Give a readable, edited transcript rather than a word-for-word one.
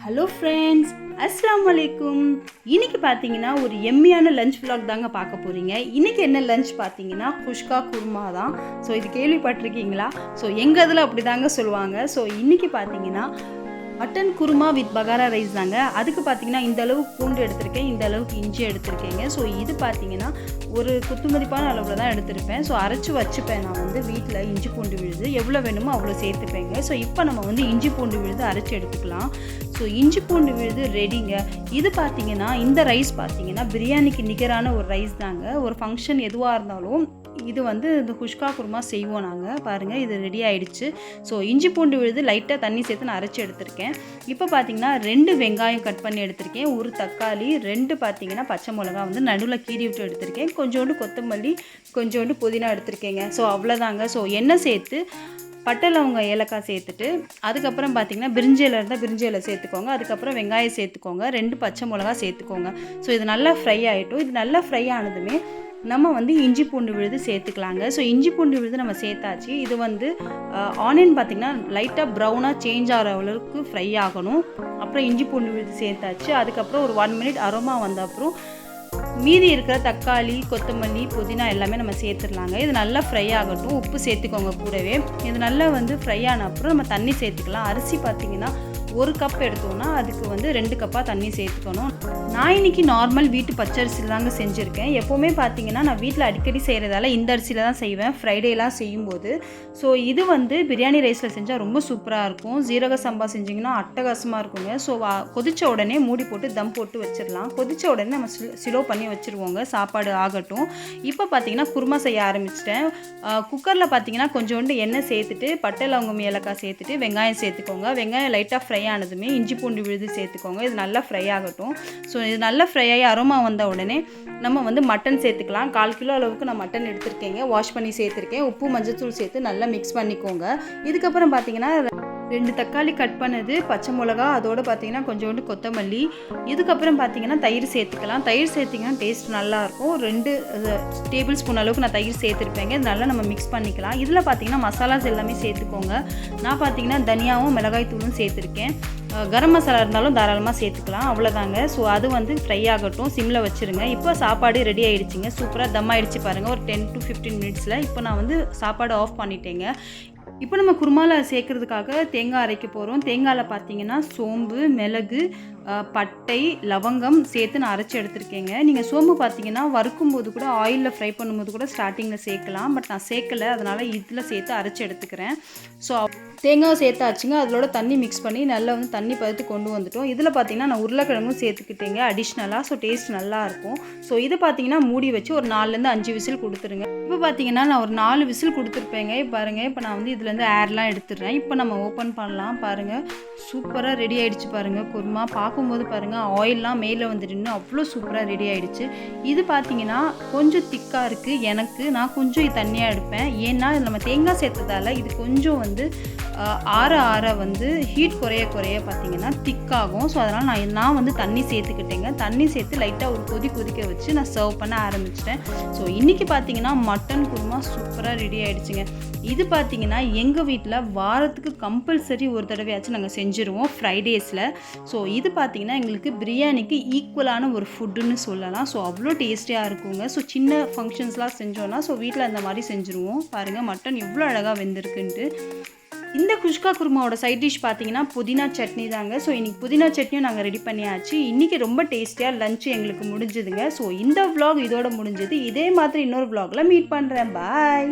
Hello friends, அஸ்ஸலாமு அலைக்கும். இன்றைக்கி பார்த்தீங்கன்னா ஒரு எம்மியான லஞ்ச் vlog தாங்க பார்க்க போகிறீங்க. இன்றைக்கி என்ன லஞ்ச் பார்த்தீங்கன்னா குஷ்கா குருமா தான். ஸோ இது கேள்விப்பட்டிருக்கீங்களா? ஸோ எங்கள் இதில் அப்படி தாங்க சொல்லுவாங்க. ஸோ இன்றைக்கி பார்த்தீங்கன்னா மட்டன் குருமா வித் பகாரா ரைஸ் தாங்க. அதுக்கு பார்த்தீங்கன்னா இந்த அளவுக்கு பூண்டு எடுத்திருக்கேன், இந்த அளவுக்கு இஞ்சி எடுத்திருக்கேங்க. ஸோ இது பார்த்தீங்கன்னா ஒரு குத்துமதிப்பான அளவில் தான் எடுத்திருப்பேன். ஸோ அரைச்சி வச்சுப்பேன். நான் வந்து வீட்டில் இஞ்சி பூண்டு விழுது எவ்வளோ வேணுமோ அவ்வளோ சேர்த்துப்பேங்க. ஸோ இப்போ நம்ம வந்து இஞ்சி பூண்டு விழுது அரைச்சி எடுத்துக்கலாம். ஸோ இஞ்சி பூண்டு விழுது ரெடிங்க. இது பார்த்தீங்கன்னா இந்த ரைஸ் பார்த்தீங்கன்னா பிரியாணிக்கு நிகரான ஒரு ரைஸ் தாங்க. ஒரு ஃபங்க்ஷன் எதுவாக இருந்தாலும் இது வந்து இந்த குஷ்கா குருமா செய்வோம் நாங்கள். பாருங்கள், இது ரெடி ஆகிடுச்சு. ஸோ இஞ்சி பூண்டு விழுது லைட்டாக தண்ணி சேர்த்து நான் அரைச்சி எடுத்திருக்கேன். இப்போ பார்த்தீங்கன்னா 2 வெங்காயம் கட் பண்ணி எடுத்திருக்கேன், ஒரு தக்காளி, 2 பார்த்தீங்கன்னா பச்சை மிளகா வந்து நடுவில் கீறி விட்டு எடுத்திருக்கேன், கொஞ்சோண்டு கொத்தமல்லி, கொஞ்சோண்டு புதினா எடுத்திருக்கேங்க. ஸோ அவ்வளோதாங்க. ஸோ எண்ணெய் சேர்த்து பட்டை லவங்கம் ஏலக்காய் சேர்த்துட்டு அதுக்கப்புறம் பார்த்தீங்கன்னா பிரிஞ்சி இலை இருந்தால் பிரிஞ்சி இலை சேர்த்துக்கோங்க. அதுக்கப்புறம் வெங்காயம் சேர்த்துக்கோங்க, 2 பச்சை மிளகா சேர்த்துக்கோங்க. ஸோ இது நல்லா ஃப்ரை ஆகிட்டும். இது நல்லா ஃப்ரை ஆனதுமே நம்ம வந்து இஞ்சி பூண்டு விழுது சேர்த்துக்கலாங்க. ஸோ இஞ்சி பூண்டு விழுது நம்ம சேர்த்தாச்சு. இது வந்து ஆனியன் பார்த்திங்கன்னா லைட்டாக ப்ரௌனாக சேஞ்ச் ஆகிற அளவுக்கு ஃப்ரை ஆகணும். அப்புறம் இஞ்சி பூண்டு விழுது சேர்த்தாச்சு. அதுக்கப்புறம் ஒரு 1 மினிட் அரோமா வந்த அப்புறம் மீதி இருக்கிற தக்காளி, கொத்தமல்லி, புதினா எல்லாமே நம்ம சேர்த்துடலாங்க. இது நல்லா ஃப்ரை ஆகட்டும். உப்பு சேர்த்துக்கோங்க கூடவே. இது நல்லா வந்து ஃப்ரை ஆன அப்புறம் நம்ம தண்ணி சேர்த்துக்கலாம். அரிசி பார்த்திங்கன்னா 1 கப் எடுத்தோன்னா அதுக்கு வந்து 2 கப்பாக தண்ணி சேர்த்துக்கணும். நான் இன்றைக்கி நார்மல் வீட்டு பச்சரிசியில் தாங்க செஞ்சுருக்கேன். எப்போவுமே பார்த்தீங்கன்னா நான் வீட்டில் அடிக்கடி செய்கிறதால இந்த அரிசியில் தான் செய்வேன் ஃப்ரைடேலாம் செய்யும்போது. ஸோ இது வந்து பிரியாணி ரைஸில் செஞ்சால் ரொம்ப சூப்பராக இருக்கும். ஜீரக சம்பா செஞ்சிங்கன்னா அட்டகாசமாக இருக்குங்க. ஸோ கொதித்த உடனே மூடி போட்டு தம் போட்டு வச்சிடலாம். கொதித்த உடனே நம்ம ஸ்லோ பண்ணி வச்சுருவோங்க, சாப்பாடு ஆகட்டும். இப்போ பார்த்தீங்கன்னா குருமா செய்ய ஆரம்பிச்சிட்டேன். குக்கரில் பார்த்தீங்கன்னா கொஞ்சோண்டு எண்ணெய் சேர்த்துட்டு பட்டை லவங்கம் ஏலக்காய் சேர்த்துட்டு வெங்காயம் சேர்த்துக்கோங்க. வெங்காயம் லைட்டாக ஃப்ரை ஆனதுமே இஞ்சி பூண்டு விழுது சேர்த்துக்கோங்க. இது நல்லா ஃப்ரை ஆகட்டும். ஸோ இது நல்லா ஃப்ரை ஆகி அரோமா வந்த உடனே நம்ம வந்து மட்டன் சேர்த்துக்கலாம். 1/4 கிலோ அளவுக்கு நான் மட்டன் எடுத்திருக்கேங்க, வாஷ் பண்ணி சேர்த்துருக்கேன். உப்பு மஞ்சத்தூள் சேர்த்து நல்லா மிக்ஸ் பண்ணிக்கோங்க. இதுக்கப்புறம் பார்த்தீங்கன்னா 2 தக்காளி கட் பண்ணது, பச்சை மிளகா, அதோடு பார்த்தீங்கன்னா கொஞ்சோண்டு கொத்தமல்லி. இதுக்கப்புறம் பார்த்தீங்கன்னா தயிர் சேர்த்துக்கலாம். தயிர் சேர்த்திங்கன்னா டேஸ்ட் நல்லாயிருக்கும். 2 டேபிள் ஸ்பூன் அளவுக்கு நான் தயிர் சேர்த்துருப்பேங்க. இது நல்லா நம்ம மிக்ஸ் பண்ணிக்கலாம். இதில் பார்த்தீங்கன்னா மசாலாஸ் எல்லாமே சேர்த்துக்கோங்க. நான் பார்த்தீங்கன்னா தனியாவும் மிளகாய் தூளும் சேர்த்துருக்கேன். கரம் மசாலா இருந்தாலும் தாராளமாக சேர்த்துக்கலாம். அவ்வளோதாங்க. ஸோ அது வந்து ஃப்ரை ஆகட்டும், சிம்மில் வச்சுருங்க. இப்போ சாப்பாடு ரெடி ஆகிடுச்சிங்க. சூப்பராக தம் ஆகிடுச்சு பாருங்கள், ஒரு 10 to 15 மினிட்ஸில். இப்போ நான் வந்து சாப்பாடு ஆஃப் பண்ணிட்டேங்க. இப்போ நம்ம குருமாவில் சேர்க்குறதுக்காக தேங்காய் அரைக்க போகிறோம். தேங்காயில் பார்த்தீங்கன்னா சோம்பு, மிளகு, பட்டை, லவங்கம் சேர்த்து நான் அரைச்சி எடுத்திருக்கேங்க. நீங்கள் சோம்பு பார்த்தீங்கன்னா வறுக்கும்போது கூட ஆயிலில் ஃப்ரை பண்ணும்போது கூட ஸ்டார்டிங்கில் சேர்க்கலாம். பட் நான் சேர்க்கலை, அதனால் இதில் சேர்த்து அரைச்சி எடுத்துக்கிறேன். ஸோ தேங்காய் சேர்த்தாச்சுங்க. அதோட தண்ணி மிக்ஸ் பண்ணி நல்லா வந்து தண்ணி பதத்து கொண்டு வந்துட்டோம். இதில் பார்த்தீங்கன்னா நான் உருளைக்கிழங்கும் சேர்த்துக்கிட்டேங்க அடிஷ்னலாக. ஸோ டேஸ்ட் நல்லாயிருக்கும். ஸோ இது பார்த்தீங்கன்னா மூடி வச்சு ஒரு 4லேருந்து 5 விசில் கொடுத்துருங்க. இப்போ பார்த்தீங்கன்னா நான் ஒரு 4 விசில் கொடுத்துருப்பேங்க. பாருங்கள், இப்போ நான் வந்து இதுலேருந்து ஏர்லாம் எடுத்துடுறேன். இப்போ நம்ம ஓப்பன் பண்ணலாம். பாருங்கள், சூப்பராக ரெடி ஆகிடுச்சு பாருங்கள் குருமா. பார்க்கும்போது பாருங்கள் ஆயிலெலாம் மேலே வந்துட்டு அவ்வளோ சூப்பராக ரெடி ஆகிடுச்சு. இது பார்த்தீங்கன்னா கொஞ்சம் திக்காக இருக்குது. நான் கொஞ்சம் தண்ணியாக எடுப்பேன். ஏன்னா நம்ம தேங்காய் சேர்த்ததால் இது கொஞ்சம் வந்து ஆற வந்து ஹீட் குறைய பார்த்தீங்கன்னா திக்காகும். ஸோ அதனால் நான் வந்து தண்ணி சேர்த்துக்கிட்டேங்க. தண்ணி சேர்த்து லைட்டாக ஒரு கொதிக்க வச்சு நான் சர்வ் பண்ண ஆரம்பிச்சிட்டேன். ஸோ இன்றைக்கி பார்த்தீங்கன்னா மட்டன் குருமா சூப்பராக ரெடி ஆகிடுச்சுங்க. இது பார்த்தீங்கன்னா எங்கள் வீட்டில் வாரத்துக்கு கம்பல்சரி ஒரு தடவையாச்சும் நாங்கள் செஞ்சுருவோம் ஃப்ரைடேஸில். ஸோ இது பார்த்தீங்கன்னா எங்களுக்கு பிரியாணிக்கு ஈக்குவலான ஒரு ஃபுட்டுன்னு சொல்லலாம். ஸோ அவ்வளோ டேஸ்டியாக இருக்குங்க. ஸோ சின்ன ஃபங்க்ஷன்ஸ்லாம் செஞ்சோன்னா ஸோ வீட்டில் அந்த மாதிரி செஞ்சுருவோம். பாருங்கள் மட்டன் எவ்வளோ அழகாக வெந்திருக்குன்ட்டு. இந்த குஷ்கா குருமாவோட சைட் டிஷ் பார்த்தீங்கன்னா புதினா சட்னி தாங்க. ஸோ இன்றைக்கி புதினா சட்னியும் நாங்கள் ரெடி பண்ணியாச்சு. இன்றைக்கி ரொம்ப டேஸ்டியாக லஞ்சு எங்களுக்கு முடிஞ்சுதுங்க. ஸோ இந்த vlog இதோட முடிஞ்சது. இதே மாதிரி இன்னொரு vlogல மீட் பண்ணுறேன். பாய்.